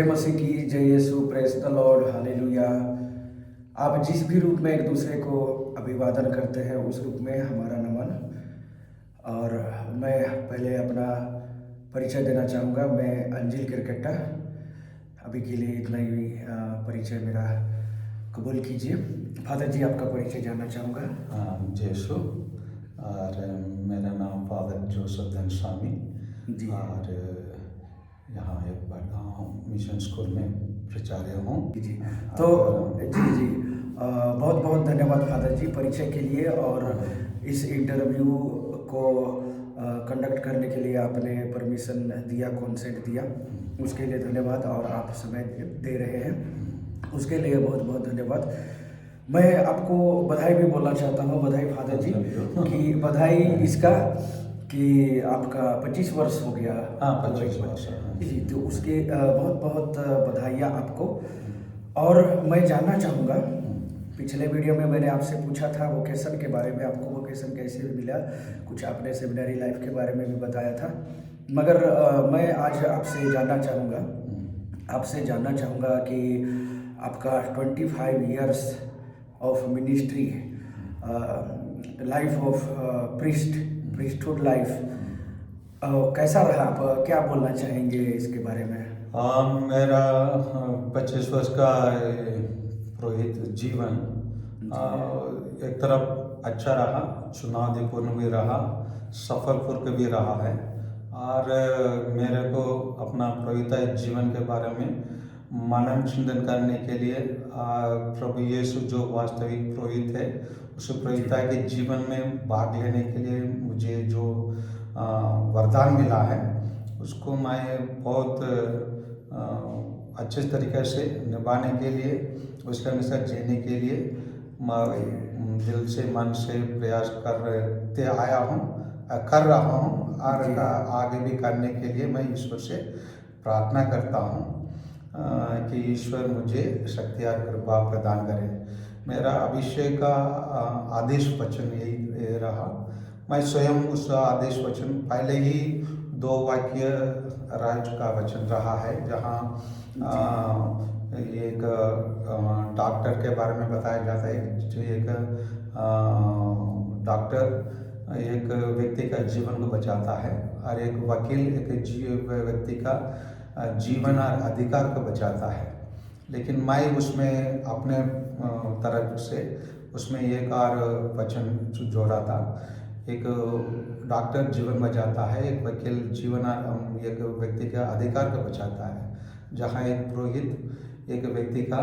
जय मसीह की जय यीशु प्रेस द लॉर्ड हालेलुया। आप जिस भी रूप में एक दूसरे को अभिवादन करते हैं उस रूप में हमारा नमन। और मैं पहले अपना परिचय देना चाहूँगा। मैं अंजिल क्रिकेटा, अभी के लिए इतना ही परिचय मेरा कबूल कीजिए। फादर जी, आपका परिचय जानना चाहूँगा। जय यीशु। और मेरा नाम फादर जोसेफ धन स्वामी जी और यहाँ एक बड़गांव मिशन स्कूल में प्राचार्य हूँ। जी तो जी बहुत बहुत धन्यवाद फादर जी परिचय के लिए, और इस इंटरव्यू को कंडक्ट करने के लिए आपने परमिशन दिया, कॉन्सेंट दिया, उसके लिए धन्यवाद। और आप समय दे रहे हैं उसके लिए बहुत बहुत धन्यवाद। मैं आपको बधाई भी बोलना चाहता हूँ। बधाई फादर जी कि बधाई इसका कि आपका 25 वर्ष हो गया। 25 वर्ष जी, तो उसके बहुत बहुत बधाइयाँ आपको। और मैं जानना चाहूँगा, पिछले वीडियो में मैंने आपसे पूछा था वोकेशन के बारे में, आपको वोकेशन कैसे मिला, कुछ आपने सेमिनरी लाइफ के बारे में भी बताया था। मगर मैं आज आपसे जानना चाहूँगा कि आपका 25 years of ministry, life of priesthood life कैसा रहा? आप क्या बोलना चाहेंगे इसके बारे में? मेरा 25 वर्ष का पुरोहित जीवन एक तरफ अच्छा रहा, चुनौतीपूर्ण भी रहा, सफलपूर्ण भी रहा है। और मेरे को अपना पुरोहित जीवन के बारे में मनन चिंतन करने के लिए प्रभु यीशु जो वास्तविक पुरोहित है उस पुरोहित के जीवन में भाग लेने के लिए मुझे जो वरदान मिला है उसको मैं बहुत अच्छे तरीके से निभाने के लिए, उसके अनुसार जीने के लिए मैं दिल से मन से प्रयास करते आया हूँ, कर रहा हूँ और आगे भी करने के लिए मैं ईश्वर से प्रार्थना करता हूँ कि ईश्वर मुझे शक्ति और कृपा प्रदान करे। मेरा अभिषेक का आदेश वचन यही रहा। मैं स्वयं उस आदेश वचन पहले ही 2 वाक्य राज का वचन रहा है, जहाँ एक डॉक्टर के बारे में बताया जाता है। जो एक डॉक्टर एक व्यक्ति का जीवन को बचाता है और एक वकील एक व्यक्ति का जीवन और अधिकार को बचाता है। लेकिन मैं उसमें अपने तरफ से उसमें एक और वचन जोड़ा था। एक डॉक्टर जीवन बचाता है, एक वकील जीवन एक व्यक्ति का अधिकार को बचाता है। जहाँ एक पुरोहित एक व्यक्ति का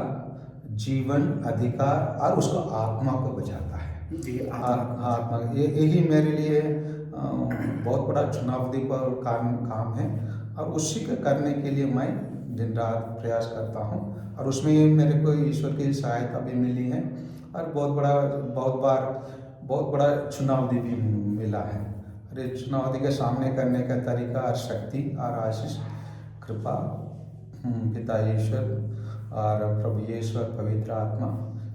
जीवन, अधिकार और उसको आत्मा को बचाता है। जी, आत्मा यही मेरे लिए बहुत बड़ा चुनौतीपूर्ण काम है और उसी को करने के लिए मैं दिन रात प्रयास करता हूँ। और उसमें मेरे को ईश्वर की सहायता भी मिली है और बहुत बड़ा चुनौती भी मिला है। और इस चुनौती के सामने करने का तरीका और शक्ति और आशीष कृपा पिता ईश्वर और प्रभु ईश्वर पवित्र आत्मा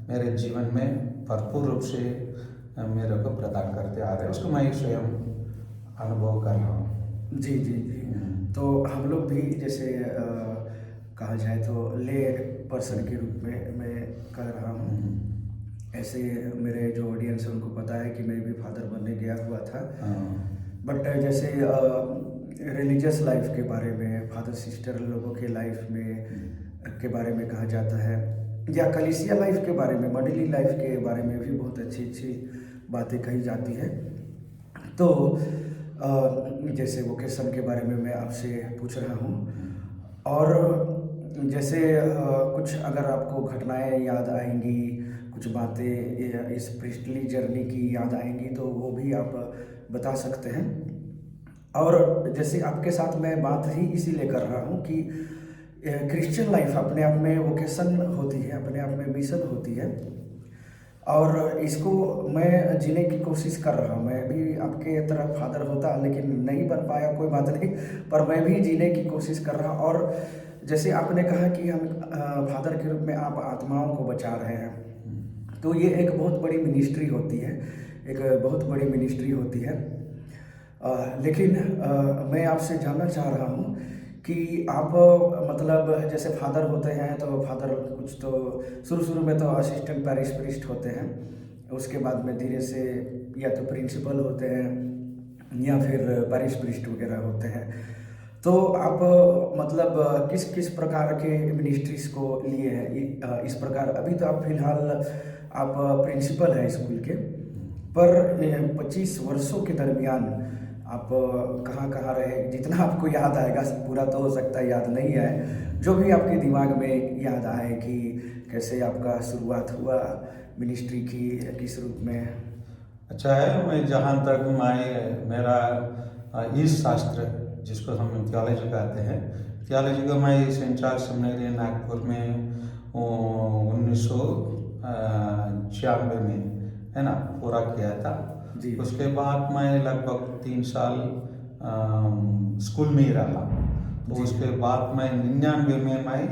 मेरे जीवन में भरपूर रूप से मेरे को प्रदान करते आ रहे हैं। उसको मैं स्वयं अनुभव कर रहा हूँ। जी जी जी तो हम लोग भी जैसे कहा जाए तो ले पर्सन के रूप में मैं कर रहा हूँ। ऐसे मेरे जो ऑडियंस है उनको पता है कि मैं भी फादर बनने गया हुआ था। बट जैसे रिलीजियस लाइफ के बारे में, फादर सिस्टर लोगों के लाइफ में के बारे में कहा जाता है, या कलीसिया लाइफ के बारे में, मंडली लाइफ के बारे में भी बहुत अच्छी अच्छी बातें कही जाती है। तो जैसे वोकेशन के बारे में मैं आपसे पूछ रहा हूँ, और जैसे कुछ अगर आपको घटनाएं याद आएंगी, कुछ बातें इस प्रीस्टली जर्नी की याद आएंगी तो वो भी आप बता सकते हैं। और जैसे आपके साथ मैं बात ही इसीलिए कर रहा हूँ कि क्रिश्चियन लाइफ अपने आप में वोकेशन होती है, अपने आप में मिशन होती है, और इसको मैं जीने की कोशिश कर रहा हूँ। मैं भी आपके तरह फादर होता लेकिन नहीं बन पाया, कोई बात नहीं, पर मैं भी जीने की कोशिश कर रहा हूँ। और जैसे आपने कहा कि हम फादर के रूप में आप आत्माओं को बचा रहे हैं, तो ये एक बहुत बड़ी मिनिस्ट्री होती है, एक बहुत बड़ी मिनिस्ट्री होती है। लेकिन मैं आपसे जानना चाह रहा हूँ कि आप मतलब जैसे फादर होते हैं तो फादर कुछ तो शुरू-शुरू में तो असिस्टेंट पैरिश प्रीस्ट होते हैं। उसके बाद में धीरे से या तो प्रिंसिपल होते हैं या फिर पैरिश प्रीस्ट वगैरह होते हैं। तो आप मतलब किस-किस प्रकार के मिनिस्ट्रीज़ को लिए हैं? इस प्रकार अभी तो आप फ़िलहाल आप प्रिंसिपल हैं स्कूल के, पर 25 वर्षों के दरमियान आप कहाँ-कहाँ रहे? जितना आपको याद आएगा, पूरा तो हो सकता है याद नहीं आए, जो भी आपके दिमाग में याद आए कि कैसे आपका शुरुआत हुआ मिनिस्ट्री की, किस रूप में? अच्छा है, मैं जहाँ तक मेरा ईश शास्त्र जिसको हम थियोलॉजी कहते हैं, थियोलॉजी को मैं सेंट चार्ल्स सेमिनरी नागपुर में 1996 में है ना पूरा किया था। जी। उसके बाद मैं लगभग 3 साल स्कूल में ही रहा। तो जी। उसके बाद मैं 99 में मैं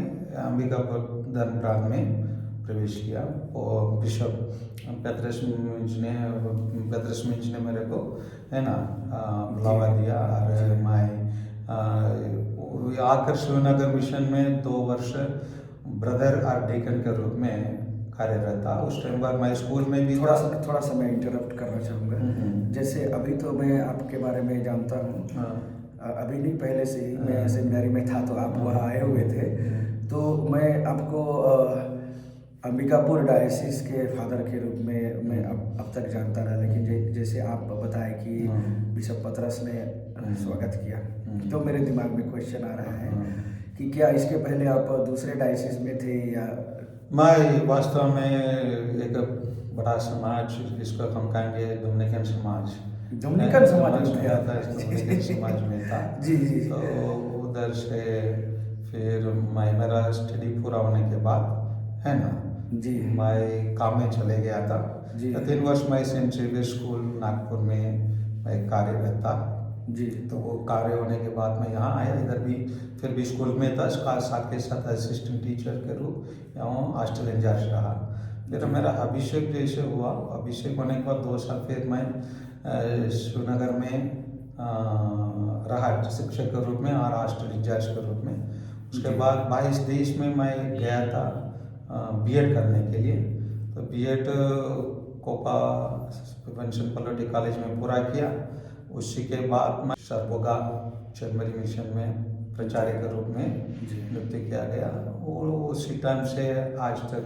अंबिकापुर धर्मप्रांत में प्रवेश किया और बिशप पेत्रस मिंज ने मेरे को है ना बुलावा दिया और मैं आकर शिवनगर मिशन में 2 वर्ष ब्रदर और डेकन के रूप में कार्यरत था। उस टाइम पर मैं स्कूल में भी थोड़ा सा मैं इंटरप्ट करना चाहूँगा। जैसे अभी तो मैं आपके बारे में जानता हूँ, अभी नहीं पहले से ही मैं सेमिनरी में था तो आप वहाँ आए हुए थे, तो मैं आपको अंबिकापुर डायसिस के फादर के रूप में मैं अब तक जानता रहा, लेकिन जैसे आप बताए कि बिशप पतरस ने स्वागत किया, तो मेरे दिमाग में क्वेश्चन आ रहा है कि क्या इसके पहले आप दूसरे डायसिस में थे या? मैं वास्तव में एक बड़ा समाज जिसको हम कहेंगे डोमिनिकन समाज में था। जी जी। तो उधर से फिर मेरा स्टडी पूरा होने के बाद है ना जी मैं काम में चले गया था जी। 3 वर्ष मैं सेंट जेवियर स्कूल नागपुर में मैं कार्यरत था जी। तो वो कार्य होने के बाद मैं यहाँ आया, इधर भी फिर भी स्कूल में था, साथ के साथ असिस्टेंट टीचर के रूप यहाँ हॉस्टल इंचार्ज रहा। फिर मेरा अभिषेक जैसे हुआ, अभिषेक होने के बाद 2 साल फिर मैं शिवनगर में रहा शिक्षक के रूप में और हॉस्टल इंचार्ज के रूप में। उसके बाद 22-23 में मैं गया था बीएड करने के लिए, तो बीएड कोपा प्रिवेंशन पॉलिटी कॉलेज में पूरा किया। उसी के बाद मैं सरबोगा चरमरी मिशन में प्राचार्य के रूप में नियुक्त किया गया और उसी टाइम से आज तक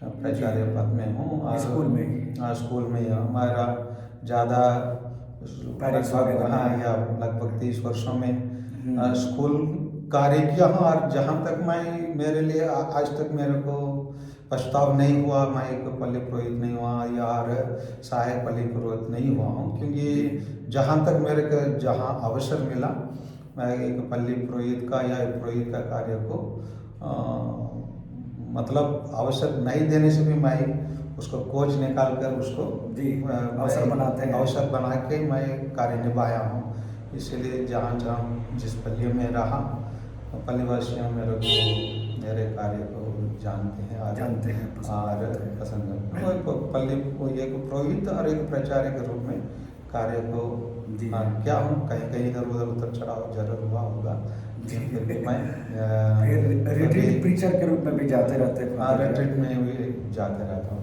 प्राचार्य पद में हूँ। स्कूल में हमारा ज़्यादा लगभग 30 वर्षों में स्कूल कार्य किया हूँ और जहाँ तक मैं मेरे लिए आज तक मेरे को पछताव नहीं हुआ, मैं एक पल्ली पुरोहित नहीं हुआ या सहायक पल्ली पुरोहित नहीं हुआ हूँ, क्योंकि जहाँ तक मेरे को जहाँ अवसर मिला मैं एक पल्ली पुरोहित का या एक पुरोहित का कार्य को मतलब अवसर नहीं देने से भी मैं उसको कोच निकाल कर उसको अवसर बना के मैं कार्य निभाया हूँ। इसीलिए जहाँ जिस पल्ली में रहा पल्लीवासियों मेरे कार्य को जानते हैं और पसंद है। पल्ली एक पुरोहित और एक प्राचार्य के रूप में कार्य को क्या हूँ, कहीं इधर उधर चढ़ाव जरूर हुआ होगा, फिर भी मैं रिट्रीट प्रीचर के रूप में भी जाते रहते हैं। रिट्रीट में भी जाते रहता हूँ।